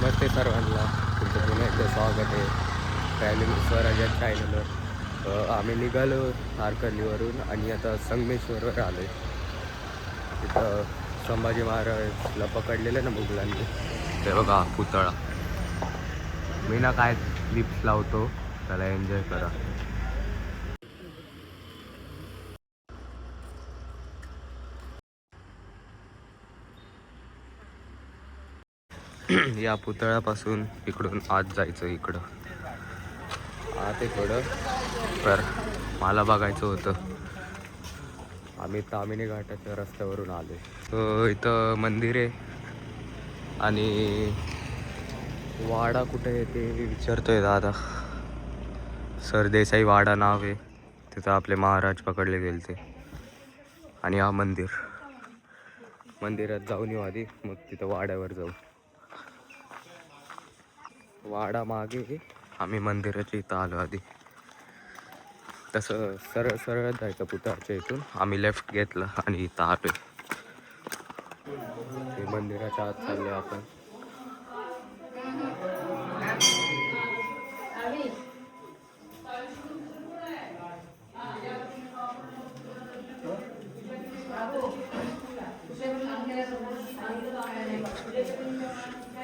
नमस्ते सर्वांना, तुमचं पुन्हा एकदा स्वागत आहे ट्रॅव्हलिंग स्वराज्या चॅनलवर. आम्ही निघालो तारकर्लीवरून आणि आता संगमेश्वरवर आलो आहे. तिथं संभाजी महाराजला पकडलेलं ना मुघलांनी, ते बघा पुतळा. मी ना काय क्लिप्स लावतो, त्याला एन्जॉय करा. या पुतळ्यापासून इकडून आत जायचं, इकडं आत आहे थोडं, तर मला बघायचं होतं. आम्ही तामिनी घाटाच्या रस्त्यावरून आलो आहे. इथं मंदिर आहे आणि वाडा कुठे आहे ते विचारतोय दादा. सरदेसाई वाडा नाव आहे, तिथं आपले महाराज पकडले गेले ते. आणि हा मंदिरात जाऊन येऊ आधी, मग तिथं वाड्यावर जाऊ. वाडा मागे, आम्ही मंदिराच्या इथं आलो आधी. तसं सरळ सरळ जायचं पुतळ्याच्या इथून. आम्ही लेफ्ट घेतलं आणि इथं आलो. ते मंदिराच्या आत चाललो आपण.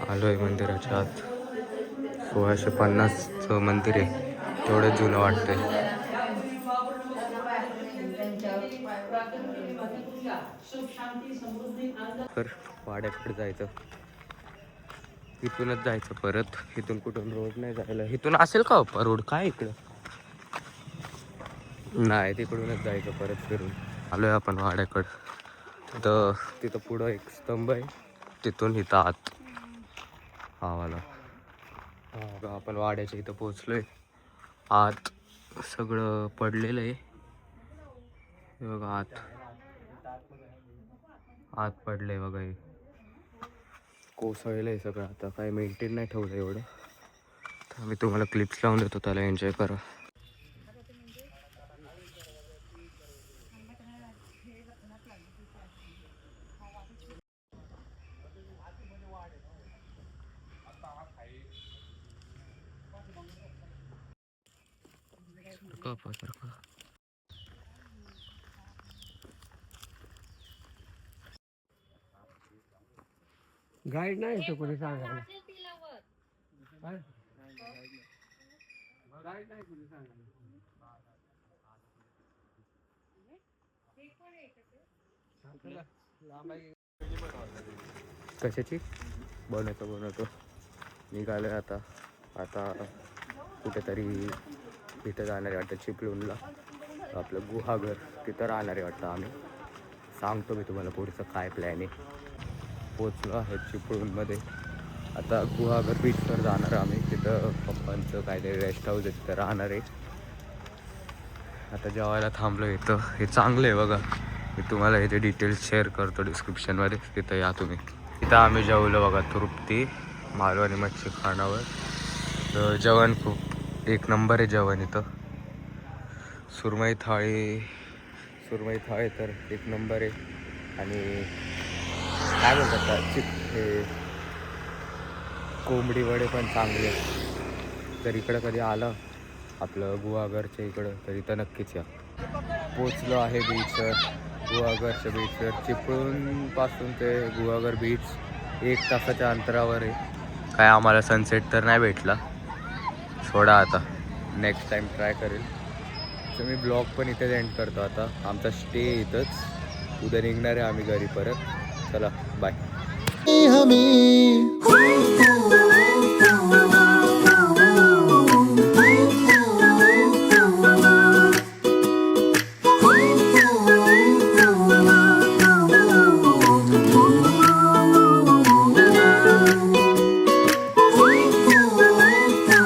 आलोय मंदिराच्या आत. 1650चं मंदिर आहे, तेवढं जुनं वाटतंय. तर वाड्याकडे जायचं, इथूनच जायचं परत. इथून कुठून रोड नाही जायला. इथून असेल का रोड? काय इकडं नाही, तिकडूनच जायचं परत फिरून. आलोय आपण वाड्याकडं. तिथं पुढं एक स्तंभ आहे, तिथून इथं आत आवाला. आपण वाड्याच्या इथं पोचलोय. आत सगळं पडलेलं आहे बघा. आत पडलंय बघा, हे कोसळलंय सगळं. आता काय मेंटेन नाही ठेवलं एवढं. तर मी तुम्हाला क्लिप्स लावून देतो, त्याला एन्जॉय करा. गाईड नाही तो कोणी सांगायला. गाईड नाही कोणी सांगायला. कशाची बनवतो निघालोय आता. कुठेतरी तिथं जाणारे वाटतं, चिपळूणला आपलं गुहागर, तिथं राहणारे वाटतं आम्ही. सांगतो मी तुम्हाला पुढचं काय प्लॅन आहे. पोचलो आहे चिपळूणमध्ये. आता गुहागर बीचवर जाणार आम्ही. तिथं पप्पांचं काहीतरी रेस्ट हाऊस आहे, तिथं राहणार आहे. आता जेवायला थांबलो इथं. हे चांगलं आहे बघा, मी तुम्हाला याचे डिटेल्स शेअर करतो डिस्क्रिप्शनमध्ये, तिथं या तुम्ही. इथं आम्ही जेवलो बघा, तृप्ती मालवणी मच्छी खानावर. तर जेवण खूप एक नंबर आहे जेवण इथं. सुरमई थाळी तर एक नंबर आहे. आणि काय बोलतात हे कोंबडी वडे पण चांगले. तर इकडं कधी आलं आपलं गुहागरच्या इकडं, तर इथं नक्कीच या. पोचलो आहे बीचवर, गुहागरच्या बीचवर. चिपळूणपासून ते गुहागर बीच 1 तासाच्या अंतरावर आहे. काय आम्हाला सनसेट तर नाही भेटला, सोडा आता, नेक्स्ट टाईम ट्राय करेल. तर मी ब्लॉग पण इथेच एंड करतो आता. आमचा स्टे इथंच. उद्या निघणार आहे आम्ही घरी परत. चला बाय.